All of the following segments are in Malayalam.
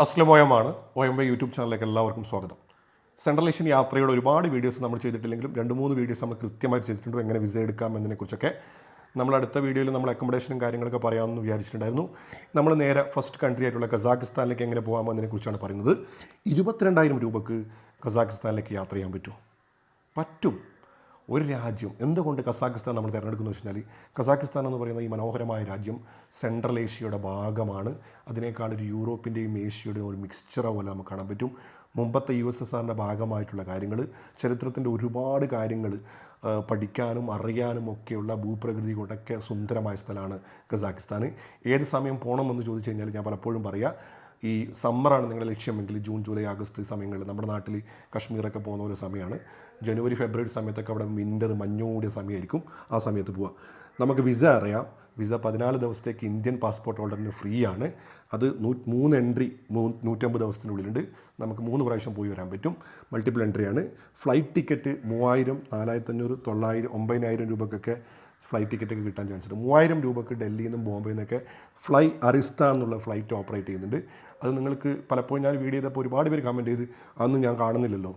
അസ്ലം ഒയമാണ് ഒയമ്പ യൂട്യൂബ് ചാനലിലേക്ക് എല്ലാവർക്കും സ്വാഗതം. സെൻട്രൽ ഏഷ്യൻ യാത്രയുടെ ഒരുപാട് വീഡിയോസ് നമ്മൾ ചെയ്തിട്ടില്ലെങ്കിലും 2-3 വീഡിയോസ് നമ്മൾ കൃത്യമായിട്ട് ചെയ്തിട്ടുണ്ട്. എങ്ങനെ വിസ എടുക്കാം എന്നതിനെക്കുറിച്ചൊക്കെ നമ്മൾ അടുത്ത വീഡിയോയിൽ നമ്മൾ അക്കോമഡേഷനും കാര്യങ്ങളൊക്കെ പറയാമെന്ന് വിചാരിച്ചിട്ടുണ്ടായിരുന്നു. നമ്മൾ നേരെ ഫസ്റ്റ് കൺട്രി ആയിട്ടുള്ള കസാഖിസ്ഥാനിലേക്ക് എങ്ങനെ പോകാമോ എന്നതിനെക്കുറിച്ചാണ് പറയുന്നത്. 22,000 രൂപക്ക് കസാഖിസ്ഥാനിലേക്ക് യാത്ര ചെയ്യാൻ പറ്റും. ഒരു രാജ്യം എന്തുകൊണ്ട് കസാഖിസ്ഥാൻ നമ്മൾ തിരഞ്ഞെടുക്കുന്നു വെച്ച് കഴിഞ്ഞാൽ കസാഖിസ്ഥാൻ എന്ന് പറയുന്ന ഈ മനോഹരമായ രാജ്യം സെൻട്രൽ ഏഷ്യയുടെ ഭാഗമാണ്. അതിനേക്കാൾ ഒരു യൂറോപ്പിൻ്റെയും ഏഷ്യയുടെയും ഒരു മിക്സ്ചറ പോലെ നമുക്ക് കാണാൻ പറ്റും. മുമ്പത്തെ USSRൻ്റെ ഭാഗമായിട്ടുള്ള കാര്യങ്ങൾ, ചരിത്രത്തിൻ്റെ ഒരുപാട് കാര്യങ്ങൾ പഠിക്കാനും അറിയാനും ഒക്കെയുള്ള ഭൂപ്രകൃതി കൊണ്ടൊക്കെ സുന്ദരമായ സ്ഥലമാണ് കസാഖിസ്ഥാൻ. ഏത് സമയം പോകണമെന്ന് ചോദിച്ചു കഴിഞ്ഞാൽ ഞാൻ പലപ്പോഴും പറയാം, ഈ സമ്മറാണ് നിങ്ങളുടെ ലക്ഷ്യമെങ്കിൽ ജൂൺ, ജൂലൈ, ആഗസ്റ്റ് സമയങ്ങളിൽ നമ്മുടെ നാട്ടിൽ കശ്മീറൊക്കെ പോകുന്ന ഒരു സമയമാണ്. ജനുവരി, ഫെബ്രുവരി സമയത്തൊക്കെ അവിടെ വിൻ്റർ മഞ്ഞോടിയ സമയമായിരിക്കും. ആ സമയത്ത് പോവുക. നമുക്ക് വിസ അറിയാം. വിസ 14 ദിവസത്തേക്ക് ഇന്ത്യൻ പാസ്പോർട്ട് ഹോൾഡറിന് ഫ്രീ ആണ്. അത് 3 എൻട്രി 150 ദിവസത്തിനുള്ളിലുണ്ട്. നമുക്ക് 3 പ്രാവശ്യം പോയി വരാൻ പറ്റും. മൾട്ടിപ്പിൾ എൻട്രിയാണ്. ഫ്ലൈറ്റ് ടിക്കറ്റ് 3,000, 4,500, 9,000, 9,000 രൂപക്കൊക്കെ ഫ്ലൈറ്റ് ടിക്കറ്റൊക്കെ കിട്ടാൻ ചാൻസ് ഉണ്ട്. 3,000 രൂപക്ക് ഡൽഹിയിൽ നിന്നും ബോംബെയിൽ നിന്നൊക്കെ ഫ്ലൈ അരിസ്ഥാൻ എന്നുള്ള ഫ്ലൈറ്റ് ഓപ്പറേറ്റ് ചെയ്യുന്നുണ്ട്. അത് നിങ്ങൾക്ക് പലപ്പോഴും ഞാൻ വീഡിയോ ചെയ്തപ്പോൾ ഒരുപാട് പേര് കമൻറ്റ് ചെയ്ത് അതൊന്നും ഞാൻ കാണുന്നില്ലല്ലോ.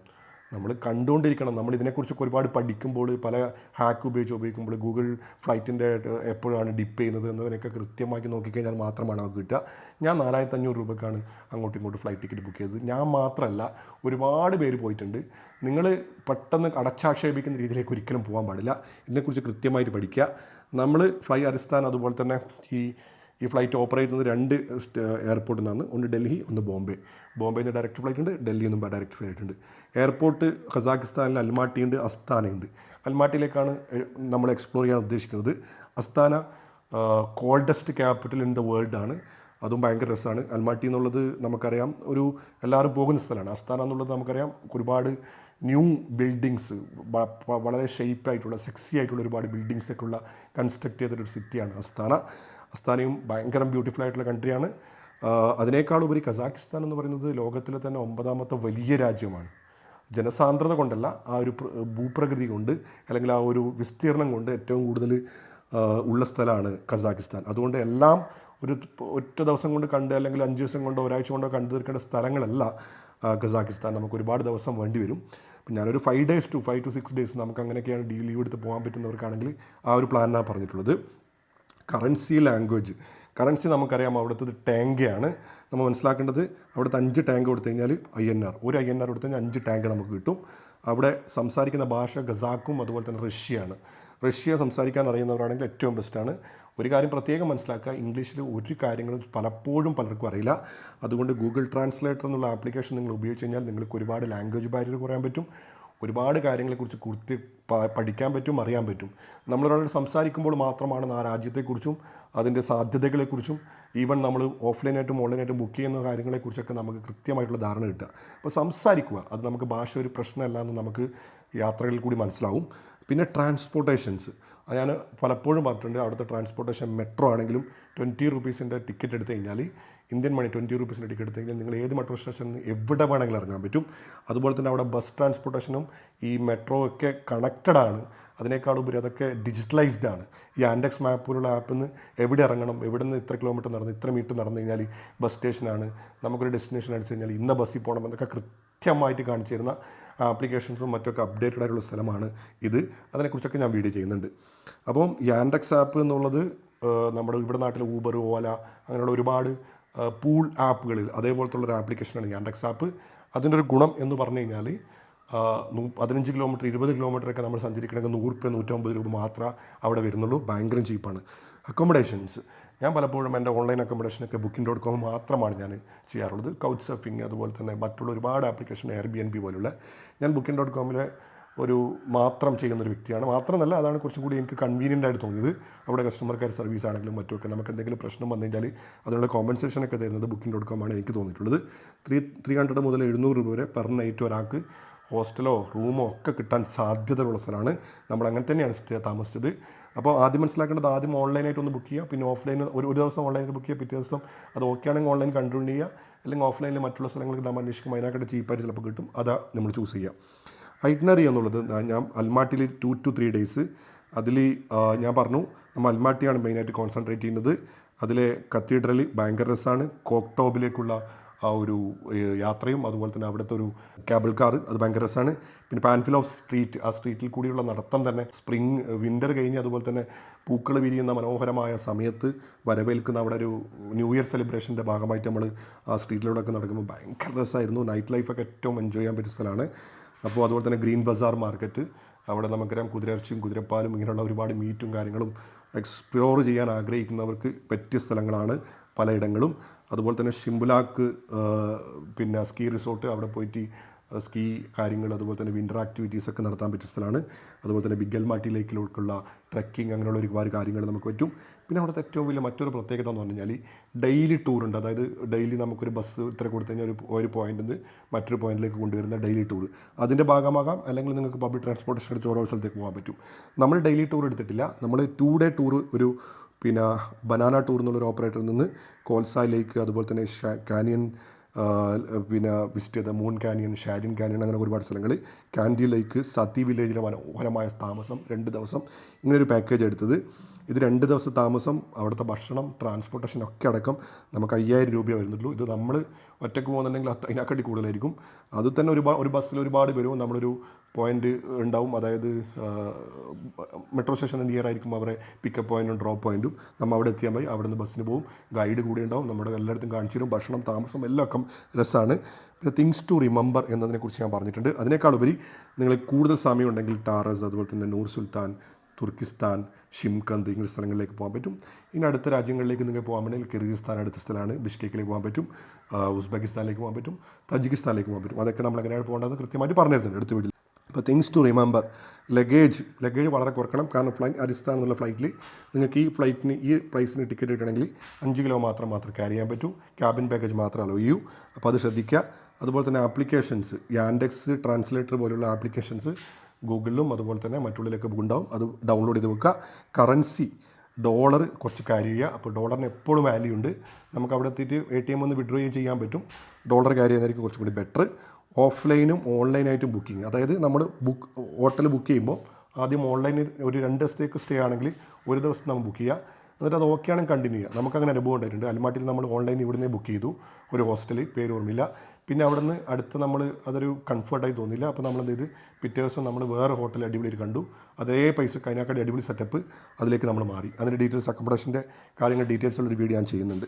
നമ്മൾ കണ്ടുകൊണ്ടിരിക്കണം. നമ്മൾ ഇതിനെക്കുറിച്ചൊക്കെ ഒരുപാട് പഠിക്കുമ്പോൾ, പല ഹാക്ക് ഉപയോഗിക്കുമ്പോൾ ഗൂഗിൾ ഫ്ലൈറ്റിൻ്റെ എപ്പോഴാണ് ഡിപ്പ് ചെയ്യുന്നത് എന്നതിനൊക്കെ കൃത്യമാക്കി നോക്കിക്കഴിഞ്ഞാൽ മാത്രമാണ് നമുക്ക് കിട്ടുക. ഞാൻ 4,500 രൂപക്കാണ് അങ്ങോട്ടും ഇങ്ങോട്ടും ഫ്ലൈറ്റ് ടിക്കറ്റ് ബുക്ക് ചെയ്തത്. ഞാൻ മാത്രമല്ല, ഒരുപാട് പേര് പോയിട്ടുണ്ട്. നിങ്ങൾ പെട്ടെന്ന് അടച്ചാക്ഷേപിക്കുന്ന രീതിയിലേക്ക് ഒരിക്കലും പോകാൻ പാടില്ല. ഇതിനെക്കുറിച്ച് കൃത്യമായിട്ട് പഠിക്കുക. നമ്മൾ ഫ്ലൈ അരിസ്ഥാൻ അതുപോലെ തന്നെ ഈ ഫ്ലൈറ്റ് ഓപ്പറേറ്റ് ചെയ്യുന്നത് 2 എയർപോർട്ടിൽ നിന്നാണ്. ഒന്ന് ഡൽഹി, ഒന്ന് ബോംബെ. ബോംബെയിൽ നിന്ന് ഡയറക്റ്റ് ഫ്ലൈറ്റ് ഉണ്ട്, ഡൽഹിയിൽ നിന്നും ഡയറക്റ്റ് ഫ്ലൈറ്റ് ഉണ്ട്. എയർപോർട്ട് കസാഖിസ്ഥാനിൽ അൽമാട്ടി ഉണ്ട്, അസ്താനയുണ്ട്. അൽമാട്ടിയിലേക്കാണ് നമ്മൾ എക്സ്പ്ലോർ ചെയ്യാൻ ഉദ്ദേശിക്കുന്നത്. Asthana coldest capital in the world ആണ്. അതും ഭയങ്കര രസമാണ്. അൽമാട്ടി എന്നുള്ളത് നമുക്കറിയാം, ഒരു എല്ലാവരും പോകുന്ന സ്ഥലമാണ്. അസ്താന എന്നുള്ളത് നമുക്കറിയാം, ഒരുപാട് ന്യൂ ബിൽഡിങ്സ്, വളരെ ഷേപ്പായിട്ടുള്ള സെക്സി ആയിട്ടുള്ള ഒരുപാട് ബിൽഡിങ്സൊക്കെ ഉള്ള കൺസ്ട്രക്ട് ചെയ്തൊരു സിറ്റിയാണ് അസ്താന. അസ്താനയും ഭയങ്കര ബ്യൂട്ടിഫുൾ ആയിട്ടുള്ള കൺട്രിയാണ്. അതിനേക്കാളുപരി കസാഖിസ്ഥാൻ എന്ന് പറയുന്നത് ലോകത്തിലെ തന്നെ 9ാമത്തെ വലിയ രാജ്യമാണ്. ജനസാന്ദ്രത കൊണ്ടല്ല, ആ ഒരു ഭൂപ്രകൃതി കൊണ്ട്, അല്ലെങ്കിൽ ആ ഒരു വിസ്തീർണം കൊണ്ട് ഏറ്റവും കൂടുതൽ ഉള്ള സ്ഥലമാണ് കസാഖിസ്ഥാൻ. അതുകൊണ്ട് എല്ലാം ഒറ്റ ദിവസം കൊണ്ട് കണ്ട്, അല്ലെങ്കിൽ 5 ദിവസം കൊണ്ടോ ഒരാഴ്ച കൊണ്ടോ കണ്ടു തീർക്കേണ്ട സ്ഥലങ്ങളല്ല കസാഖിസ്ഥാൻ. നമുക്ക് ഒരുപാട് ദിവസം വേണ്ടി വരും. ഞാനൊരു 5 days to 5 to 6 days നമുക്ക് അങ്ങനെയൊക്കെയാണ് ലീവ് എടുത്ത് പോകാൻ പറ്റുന്നവർക്കാണെങ്കിൽ ആ ഒരു പ്ലാനാണ് പറഞ്ഞിട്ടുള്ളത്. Currency, language. കറൻസി നമുക്കറിയാം, അവിടുത്തെ ടാങ്കയാണ്. നമ്മൾ മനസ്സിലാക്കേണ്ടത്, അവിടുത്തെ 5 ടാങ്ക് കൊടുത്തു കഴിഞ്ഞാൽ INR, ഒരു INR കൊടുത്തു കഴിഞ്ഞാൽ 5 ടാങ്ക് നമുക്ക് കിട്ടും. അവിടെ സംസാരിക്കുന്ന ഭാഷ ഖസാക്കും അതുപോലെ തന്നെ റഷ്യയാണ്. റഷ്യ സംസാരിക്കാൻ അറിയുന്നവരാണെങ്കിൽ ഏറ്റവും ബെസ്റ്റാണ്. ഒരു കാര്യം പ്രത്യേകം മനസ്സിലാക്കുക, ഇംഗ്ലീഷിൽ ഒരു കാര്യങ്ങളും പലപ്പോഴും പലർക്കും അറിയില്ല. അതുകൊണ്ട് ഗൂഗിൾ ട്രാൻസ്ലേറ്റർ എന്നുള്ള ആപ്ലിക്കേഷൻ നിങ്ങൾ ഉപയോഗിച്ച് കഴിഞ്ഞാൽ നിങ്ങൾക്ക് ഒരുപാട് ലാംഗ്വേജ് ബാരിയർ കുറയാൻ പറ്റും. ഒരുപാട് കാര്യങ്ങളെക്കുറിച്ച് പഠിക്കാൻ പറ്റും, അറിയാൻ പറ്റും. നമ്മളൊരാളോട് സംസാരിക്കുമ്പോൾ മാത്രമാണ് ആ രാജ്യത്തെക്കുറിച്ചും അതിൻ്റെ സാധ്യതകളെക്കുറിച്ചും, ഈവൻ നമ്മൾ ഓഫ്ലൈനായിട്ടും ഓൺലൈനായിട്ടും ബുക്ക് ചെയ്യുന്ന കാര്യങ്ങളെക്കുറിച്ചൊക്കെ നമുക്ക് കൃത്യമായിട്ടുള്ള ധാരണ കിട്ടുക. അപ്പോൾ സംസാരിക്കുക, അത് നമുക്ക് ഭാഷ ഒരു പ്രശ്നമല്ല എന്ന് നമുക്ക് യാത്രകളിൽ കൂടി മനസ്സിലാവും. പിന്നെ ട്രാൻസ്പോർട്ടേഷൻസ്, ഞാൻ പലപ്പോഴും പറഞ്ഞിട്ടുണ്ട്, അവിടുത്തെ ട്രാൻസ്പോർട്ടേഷൻ മെട്രോ ആണെങ്കിലും 20 രൂപീസിൻ്റെ ടിക്കറ്റ് എടുത്തു കഴിഞ്ഞാൽ, ഇന്ത്യൻ മണി 20 രൂപീസിൻ്റെ ടിക്കറ്റ് എടുത്തു കഴിഞ്ഞാൽ നിങ്ങൾ ഏത് മെട്രോ സ്റ്റേഷനിൽ എവിടെ വേണമെങ്കിലും ഇറങ്ങാൻ പറ്റും. അതുപോലെ തന്നെ അവിടെ ബസ് ട്രാൻസ്പോർട്ടേഷനും ഈ മെട്രോ ഒക്കെ കണക്റ്റഡ് ആണ്. അതിനേക്കാളുപരി അതൊക്കെ ഡിജിറ്റലൈസ്ഡ് ആണ്. ഈ ആൻഡെക്സ് മാപ്പ് പോലുള്ള ആപ്പിൽ നിന്ന് എവിടെ ഇറങ്ങണം, എവിടെ നിന്ന് ഇത്ര കിലോമീറ്റർ നടന്ന് ഇത്ര മീറ്റർ നടന്നു കഴിഞ്ഞാൽ ബസ് സ്റ്റേഷനാണ്, നമുക്കൊരു ഡെസ്റ്റിനേഷൻ അടിച്ചു കഴിഞ്ഞാൽ ഇന്ന ബസ്സിൽ പോകണം എന്നൊക്കെ കൃത്യമായിട്ട് കാണിച്ചു തരുന്ന ആപ്ലിക്കേഷൻസും മറ്റൊക്കെ അപ്ഡേറ്റഡ് ആയിട്ടുള്ള സ്ഥലമാണ് ഇത്. അതിനെക്കുറിച്ചൊക്കെ ഞാൻ വീഡിയോ ചെയ്യുന്നുണ്ട്. അപ്പം ഈ ആൻഡെക്സ് ആപ്പ് എന്നുള്ളത് നമ്മുടെ ഇവിടെ നാട്ടിലെ ഊബർ, ഓല അങ്ങനെയുള്ള ഒരുപാട് പൂൾ ആപ്പുകളിൽ അതേപോലത്തുള്ളൊരു ആപ്ലിക്കേഷനാണ് യാൻഡെക്സ് ആപ്പ്. അതിൻ്റെ ഒരു ഗുണം എന്ന് പറഞ്ഞു കഴിഞ്ഞാൽ 15 കിലോമീറ്റർ 20 കിലോമീറ്ററൊക്കെ നമ്മൾ സഞ്ചരിക്കണമെങ്കിൽ 100 രൂപ 150 രൂപ മാത്രമേ അവിടെ വരുന്നുള്ളൂ. ഭയങ്കര ചീപ്പാണ്. അക്കോമഡേഷൻസ്, ഞാൻ പലപ്പോഴും എൻ്റെ ഓൺലൈൻ അക്കോമഡേഷനൊക്കെ Booking.com മാത്രമാണ് ഞാൻ ചെയ്യാറുള്ളത്. കൗച്ച് സർഫിങ് അതുപോലെ തന്നെ മറ്റുള്ള ഒരുപാട് ആപ്ലിക്കേഷൻ, Airbnb പോലുള്ള. ഞാൻ Booking.com ഒരു മാത്രം ചെയ്യുന്നൊരു വ്യക്തിയാണ്. മാത്രമല്ല, അതാണ് കുറച്ചും കൂടി എനിക്ക് കൺവീനിയൻ്റ് ആയിട്ട് തോന്നിയത്. അവിടെ കസ്റ്റമർ കെയർ സർവീസ് ആണെങ്കിലും മറ്റുമൊക്കെ നമുക്ക് എന്തെങ്കിലും പ്രശ്നം വന്നു കഴിഞ്ഞാൽ അതിനുള്ള കോമ്പൻസേഷനൊക്കെ തരുന്നത് Booking.com ആണ് എനിക്ക് തോന്നിയിട്ടുള്ളത്. 300 മുതൽ 700 രൂപ വരെ പെർ നൈറ്റ് ഒരാൾക്ക് ഹോസ്റ്റലോ റൂമോ ഒക്കെ കിട്ടാൻ സാധ്യതയുള്ള സ്ഥലമാണ്. നമ്മൾ അങ്ങനെ തന്നെയാണ് താമസിച്ചത്. അപ്പോൾ ആദ്യം മനസ്സിലാക്കേണ്ടത്, ആദ്യം ഓൺലൈനായിട്ട് ഒന്ന് ബുക്ക് ചെയ്യുക, പിന്നെ ഓഫ്ലൈൻ ഒരു ദിവസം ഓൺലൈനിൽ ബുക്ക് ചെയ്യുക, പിറ്റേ ദിവസം അത് ഓക്കെ ആണെങ്കിൽ ഓൺലൈൻ കണ്ടിന്യൂ ചെയ്യുക, അല്ലെങ്കിൽ ഓഫ്ലൈനിൽ മറ്റുള്ള സ്ഥലങ്ങൾക്ക് നമ്മൾ അന്വേഷിക്കും, അതിനകത്ത് ചീപ്പായിട്ട് ചിലപ്പോൾ കിട്ടും, അതാ നമ്മൾ ചൂസ് ചെയ്യുക. ഐറ്റിനറി എന്നുള്ളത് ഞാൻ അൽമാട്ടിയിൽ 2 to 3 days, അതിൽ ഞാൻ പറഞ്ഞു നമ്മൾ അൽമാട്ടിയാണ് മെയിനായിട്ട് കോൺസെൻട്രേറ്റ് ചെയ്യുന്നത്. അതിലെ കത്തീഡ്രൽ ഭയങ്കര രസമാണ്. കോക്ടോബിലേക്കുള്ള ആ ഒരു യാത്രയും അതുപോലെ തന്നെ അവിടുത്തെ ഒരു കേബിൾ കാർ അത് ഭയങ്കര രസമാണ്. പിന്നെ പാൻഫിൽ ഓഫ് സ്ട്രീറ്റ്, ആ സ്ട്രീറ്റിൽ കൂടിയുള്ള നടത്തം തന്നെ സ്പ്രിങ് വിൻ്റർ കഴിഞ്ഞ് അതുപോലെ തന്നെ പൂക്കൾ വിരിയുന്ന മനോഹരമായ സമയത്ത് വരവേൽക്കുന്ന അവിടെ ഒരു ന്യൂ ഇയർ സെലിബ്രേഷൻ്റെ ഭാഗമായിട്ട് നമ്മൾ ആ സ്ട്രീറ്റിലൂടെയൊക്കെ നടക്കുമ്പോൾ ഭയങ്കര രസമായിരുന്നു. നൈറ്റ് ലൈഫൊക്കെ ഏറ്റവും എൻജോയ് ചെയ്യാൻ പറ്റിയ സ്ഥലമാണ്. അപ്പോൾ അതുപോലെ തന്നെ ഗ്രീൻ ബസാർ മാർക്കറ്റ്, അവിടെ നമുക്കറിയാം കുതിരയിറച്ചിയും കുതിരപ്പാലും ഇങ്ങനെയുള്ള ഒരുപാട് മീറ്റും കാര്യങ്ങളും എക്സ്പ്ലോർ ചെയ്യാൻ ആഗ്രഹിക്കുന്നവർക്ക് പറ്റിയ സ്ഥലങ്ങളാണ് പലയിടങ്ങളും. അതുപോലെ തന്നെ ഷിംബുലാക്ക് പിന്നെ സ്കീ റിസോർട്ട്, അവിടെ പോയിട്ട് സ്കീ കാര്യങ്ങൾ അതുപോലെ തന്നെ വിൻ്റർ ആക്ടിവിറ്റീസൊക്കെ നടത്താൻ പറ്റിയ സ്ഥലമാണ്. അതുപോലെ തന്നെ ബിഗൽമാട്ടി ലേക്കിലേക്കുള്ള ട്രക്കിംഗ് അങ്ങനെയുള്ള ഒരുപാട് കാര്യങ്ങൾ നമുക്ക് പറ്റും. പിന്നെ അവിടുത്തെ ഏറ്റവും വലിയ മറ്റൊരു പ്രത്യേകത എന്ന് പറഞ്ഞു കഴിഞ്ഞാൽ ഡെയിലി ടൂർ ഉണ്ട്. അതായത് ഡെയിലി നമുക്കൊരു ബസ് ഇത്ര കൊടുത്തു കഴിഞ്ഞാൽ ഒരു പോയിന്റിൽ നിന്ന് മറ്റൊരു പോയിന്റിലേക്ക് കൊണ്ടുവരുന്ന ഡെയിലി ടൂർ, അതിൻ്റെ ഭാഗമാകാം. അല്ലെങ്കിൽ നിങ്ങൾക്ക് പബ്ലിക് ട്രാൻസ്പോർട്ടേഷൻ എടുത്ത് ഓരോ സ്ഥലത്തേക്ക് പോകാൻ പറ്റും. നമ്മൾ ഡെയിലി ടൂർ എടുത്തിട്ടില്ല, നമ്മൾ 2 ഡേ ടൂർ ഒരു പിന്നെ ബനാന ടൂർ എന്നുള്ളൊരു ഓപ്പറേറ്ററിൽ നിന്ന് കോൽസായ് ലേക്ക് അതുപോലെ തന്നെ കാനിയൻ പിന്നെ വിസിറ്റ് ചെയ്ത മൂൺ കാനിയൻ, ഷാരിൻ കാനിയൻ, അങ്ങനെ ഒരുപാട് സ്ഥലങ്ങൾ, കാൻഡി ലേക്ക്, സതി വില്ലേജിലെ മനോഹരമായ താമസം 2 ദിവസം, ഇങ്ങനൊരു പാക്കേജ് എടുത്തത്. ഇത് 2 ദിവസം താമസം, അവിടുത്തെ ഭക്ഷണം, ട്രാൻസ്പോർട്ടേഷൻ ഒക്കെ അടക്കം നമുക്ക് 5000 രൂപയെ വരുന്നുള്ളൂ. ഇത് നമ്മൾ ഒറ്റയ്ക്ക് പോകുന്നുണ്ടെങ്കിൽ അതിനെക്കാട്ടി കൂടുതലായിരിക്കും. അത് തന്നെ ഒരു ബസ്സിൽ ഒരുപാട് വരും. നമ്മളൊരു പോയിൻ്റ് ഉണ്ടാവും, അതായത് മെട്രോ സ്റ്റേഷന് നിയർ ആയിരിക്കും അവരെ പിക്കപ്പ് പോയിൻറ്റും ഡ്രോപ്പ് പോയിൻറ്റും. നമ്മൾ അവിടെ എത്തിയാൽ മതി, അവിടെ നിന്ന് ബസ്സിന് പോകും, ഗൈഡ് കൂടെ ഉണ്ടാവും, നമ്മുടെ എല്ലായിടത്തും കാണിച്ചു തരും. ഭക്ഷണം, താമസം എല്ലാം ഒക്കെ രസമാണ്. പിന്നെ തിങ്സ് ടു റിമെമ്പർ എന്നതിനെക്കുറിച്ച് ഞാൻ പറഞ്ഞിട്ടുണ്ട്. അതിനേക്കാളുപരി നിങ്ങൾ കൂടുതൽ സമയം ഉണ്ടെങ്കിൽ ടാറസ്, അതുപോലെ തന്നെ നൂർ സുൽത്താൻ, തുർക്കിസ്ഥാൻ, ഷിംകന്ത് ഇങ്ങനെ സ്ഥലങ്ങളിലേക്ക് പോകാൻ പറ്റും. ഇനി അടുത്ത രാജ്യങ്ങളിലേക്ക് നിങ്ങൾക്ക് പോകാൻ വേണമെങ്കിൽ കിർഗിസ്ഥാൻ അടുത്ത സ്ഥലമാണ്, ബിഷ്കേക്കിലേക്ക് പോകാൻ പറ്റും, ഉസ്ബെക്കിസ്ഥാനിലേക്ക് പോകാൻ പറ്റും, തജിക്കിസ്ഥാനിലേക്ക് പോകാൻ പറ്റും. അതൊക്കെ നമ്മൾ എങ്ങനെയാണ് പോകേണ്ടതെന്ന് കൃത്യമായിട്ട് പറഞ്ഞിരുന്നുണ്ട് അടുത്ത വീട്ടിൽ. അപ്പോൾ തിങ്സ് ടു റിമെമ്പർ, ലഗേജ് വളരെ കുറക്കണം. കാരണം അരിസ്ഥാൻ എന്നുള്ള ഫ്ലൈറ്റിൽ നിങ്ങൾക്ക് ഈ ഫ്ലൈറ്റിന് ഈ പ്രൈസിന് ടിക്കറ്റ് കിട്ടണമെങ്കിൽ 5 കിലോ മാത്രം ക്യാരി ചെയ്യാൻ പറ്റൂ. ക്യാബിൻ പാക്കേജ് മാത്രം അലോ ചെയ്യൂ. അപ്പോൾ അത് ശ്രദ്ധിക്കുക. അതുപോലെ തന്നെ ആപ്ലിക്കേഷൻസ്, യാൻഡെക്സ് ട്രാൻസ്ലേറ്റർ പോലുള്ള ആപ്ലിക്കേഷൻസ് ഗൂഗിളിലും അതുപോലെ തന്നെ മറ്റുള്ളിലൊക്കെ ഉണ്ടാവും, അത് ഡൗൺലോഡ് ചെയ്ത് വെക്കുക. കറൻസി ഡോളർ കുറച്ച് ക്യാരി ചെയ്യുക. അപ്പോൾ ഡോളറിന് എപ്പോഴും വാല്യൂ ഉണ്ട്. നമുക്ക് അവിടെ എത്തിയിട്ട് ATM ഒന്ന് വിഡ്രോ ചെയ്യാൻ പറ്റും. ഡോളർ ക്യാരി ചെയ്യുന്നതായിരിക്കും കുറച്ചും കൂടി ബെറ്റർ. ഓഫ്ലൈനും ഓൺലൈനായിട്ടും ബുക്കിംഗ്, അതായത് നമ്മൾ ഹോട്ടൽ ബുക്ക് ചെയ്യുമ്പോൾ ആദ്യം ഓൺലൈനിൽ ഒരു 2 ദിവസത്തേക്ക് സ്റ്റേ ആണെങ്കിൽ 1 ദിവസം നമ്മൾ ബുക്ക് ചെയ്യുക. എന്നിട്ട് അത് ഓക്കെ ആണെങ്കിൽ കണ്ടിന്യൂ ചെയ്യുക. നമുക്കങ്ങനെ അനുഭവം ഉണ്ടായിട്ടുണ്ട്. അൽമാട്ടിയിൽ നമ്മൾ ഓൺലൈൻ ഇവിടുന്ന് ബുക്ക് ചെയ്തു ഒരു ഹോസ്റ്റൽ, പേര് ഓർമ്മയില്ല. പിന്നെ അവിടെ നിന്ന് അടുത്ത് നമ്മൾ അതൊരു കംഫർട്ടായി തോന്നിയില്ല. അപ്പോൾ നമ്മൾ എന്ത് ചെയ്ത് പിറ്റേ ദിവസം നമ്മൾ വേറെ ഹോട്ടൽ അടിപൊളി കണ്ടു, അതേ പൈസ അതിനേക്കാട്ടി അടിപൊളി സെറ്റപ്പ്, അതിലേക്ക് നമ്മൾ മാറി. അതിൻ്റെ ഡീറ്റെയിൽസ്, അക്കോമഡേഷൻ്റെ കാര്യങ്ങൾ ഡീറ്റെയിൽസ് ഉള്ളൊരു വീഡിയോ ഞാൻ ചെയ്യുന്നുണ്ട്.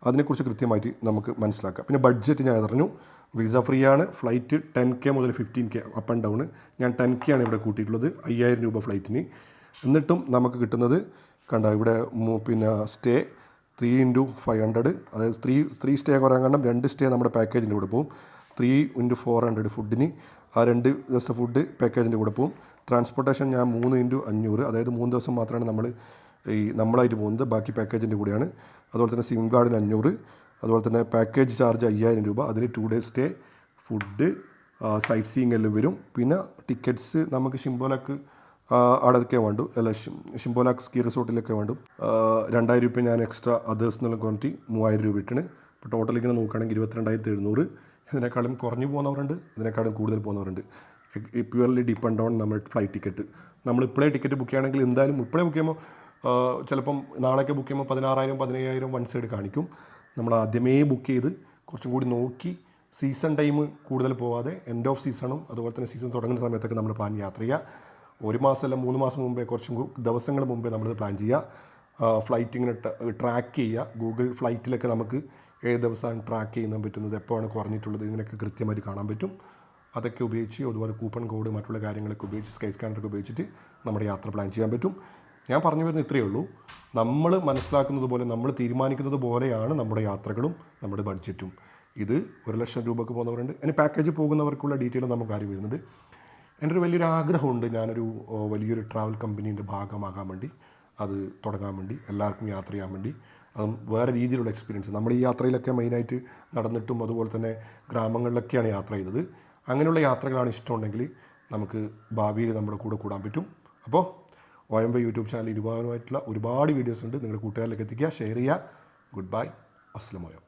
അതിനെക്കുറിച്ച് കൃത്യമായിട്ട് നമുക്ക് മനസ്സിലാക്കാം. പിന്നെ ബഡ്ജറ്റ് ഞാൻ പറഞ്ഞു, വിസ ഫ്രീ ആണ്. ഫ്ലൈറ്റ് 10K മുതൽ 15K അപ്പ് ആൻഡ് ഡൗൺ. ഞാൻ 10K ആണ് ഇവിടെ കൂട്ടിയിട്ടുള്ളത്, 5000 രൂപ ഫ്ലൈറ്റിന്. എന്നിട്ടും നമുക്ക് കിട്ടുന്നത് കണ്ട ഇവിടെ പിന്നെ സ്റ്റേ 3x500, അതായത് 3 സ്റ്റേ കുറയാൻ കാരണം 2 സ്റ്റേ നമ്മുടെ പാക്കേജിൻ്റെ കൂടെ പോകും. 3x400 ഫുഡിന്, ആ 2 ദിവസത്തെ ഫുഡ് പാക്കേജിൻ്റെ കൂടെ പോകും. ട്രാൻസ്പോർട്ടേഷൻ ഞാൻ 3x500, അതായത് 3 ദിവസം മാത്രമാണ് നമ്മളായിട്ട് പോകുന്നത്, ബാക്കി പാക്കേജിൻ്റെ കൂടെയാണ്. അതുപോലെ തന്നെ സിം കാർഡിന് 500, അതുപോലെ തന്നെ പാക്കേജ് ചാർജ് 5000 രൂപ, അതിന് 2 day stay, food, sightseeing എല്ലാം വരും. പിന്നെ ടിക്കറ്റ്സ് നമുക്ക് ഷിംബോലാക്ക് അവിടെയൊക്കെ വേണ്ടു, അല്ല ഷിംബോലാക്ക് സ്കീ റിസോർട്ടിലൊക്കെ വേണ്ടും. 2000 രൂപ ഞാൻ എക്സ്ട്രാ അതേഴ്സ് എന്നുള്ള ക്വാണ്ടിറ്റി 3000 രൂപ ഇട്ടാണ്. ഇപ്പോൾ ടോട്ടൽ ഇങ്ങനെ നോക്കുകയാണെങ്കിൽ 22,700. ഇതിനേക്കാളും കുറഞ്ഞു പോകുന്നവരുണ്ട്, ഇതിനേക്കാളും കൂടുതൽ പോകുന്നവരുണ്ട്. പ്യുവർലി ഡിപ്പെൻഡ് ഓൺ നമ്മൾ ഫ്ലൈറ്റ് ടിക്കറ്റ്. നമ്മൾ ഇപ്പോഴേ ടിക്കറ്റ് ബുക്ക് ചെയ്യുകയാണെങ്കിൽ എന്തായാലും ഇപ്പോഴേ ബുക്ക് ചെയ്യുമ്പോൾ ചിലപ്പം നാളേക്ക് ബുക്ക് ചെയ്യുമ്പോൾ 16,000 15,000 വൺ സൈഡ് കാണിക്കും. നമ്മൾ ആദ്യമേ ബുക്ക് ചെയ്ത് കുറച്ചും കൂടി നോക്കി സീസൺ ടൈം കൂടുതൽ പോവാതെ എൻഡ് ഓഫ് സീസണും അതുപോലെ തന്നെ സീസൺ തുടങ്ങുന്ന സമയത്തൊക്കെ നമ്മൾ പ്ലാൻ യാത്ര ചെയ്യുക. 1 മാസം അല്ല 3 മാസം മുമ്പേ, കുറച്ചും ദിവസങ്ങൾ മുമ്പേ നമ്മൾ പ്ലാൻ ചെയ്യുക. ഫ്ലൈറ്റ് ഇങ്ങനെ ട്രാക്ക് ചെയ്യുക. ഗൂഗിൾ ഫ്ലൈറ്റിലൊക്കെ നമുക്ക് ഏത് ദിവസമാണ് ട്രാക്ക് ചെയ്യാൻ പറ്റുന്നത്, എപ്പോഴാണ് കുറഞ്ഞിട്ടുള്ളത്, ഇതിനൊക്കെ കൃത്യമായിട്ട് കാണാൻ പറ്റും. അതൊക്കെ ഉപയോഗിച്ച് അതുപോലെ കൂപ്പൺ കോഡ് മറ്റുള്ള കാര്യങ്ങളൊക്കെ ഉപയോഗിച്ച് സ്കൈ സ്കാനറൊക്കെ ഉപയോഗിച്ചിട്ട് നമ്മുടെ യാത്ര പ്ലാൻ ചെയ്യാൻ പറ്റും. ഞാൻ പറഞ്ഞു വരുന്നത് ഇത്രയേ ഉള്ളൂ. നമ്മൾ മനസ്സിലാക്കുന്നത് പോലെ, നമ്മൾ തീരുമാനിക്കുന്നത് പോലെയാണ് നമ്മുടെ യാത്രകളും നമ്മുടെ ബഡ്ജറ്റും. ഇത് 1,00,000 രൂപക്ക് പോകുന്നവരുണ്ട്. ഇനി പാക്കേജ് പോകുന്നവർക്കുള്ള ഡീറ്റെയിൽ നമുക്ക് കാര്യം വരുന്നുണ്ട്. എൻ്റെ ഒരു വലിയൊരു ആഗ്രഹമുണ്ട്, ഞാനൊരു വലിയൊരു ട്രാവൽ കമ്പനീൻ്റെ ഭാഗമാകാൻ വേണ്ടി, അത് തുടങ്ങാൻ വേണ്ടി, എല്ലാവർക്കും യാത്ര ചെയ്യാൻ വേണ്ടി, അതും വേറെ രീതിയിലുള്ള എക്സ്പീരിയൻസ്. നമ്മൾ ഈ യാത്രയിലൊക്കെ മെയിനായിട്ട് നടന്നിട്ടും അതുപോലെ തന്നെ ഗ്രാമങ്ങളിലൊക്കെയാണ് യാത്ര ചെയ്തത്. അങ്ങനെയുള്ള യാത്രകളാണ് ഇഷ്ടമുണ്ടെങ്കിൽ നമുക്ക് ഭാവിയിൽ നമ്മുടെ കൂടെ കൂടാൻ പറ്റും. അപ്പോൾ OMV യൂട്യൂബ് ചാനൽ ഒരുപാടുമായിട്ടുള്ള ഒരുപാട് വീഡിയോസ് ഉണ്ട്. നിങ്ങളുടെ കൂട്ടുകാരിലേക്ക് എത്തിക്കുക, ഷെയർ ചെയ്യുക. ഗുഡ് ബൈ, അസ്സലാമു അലൈക്കും.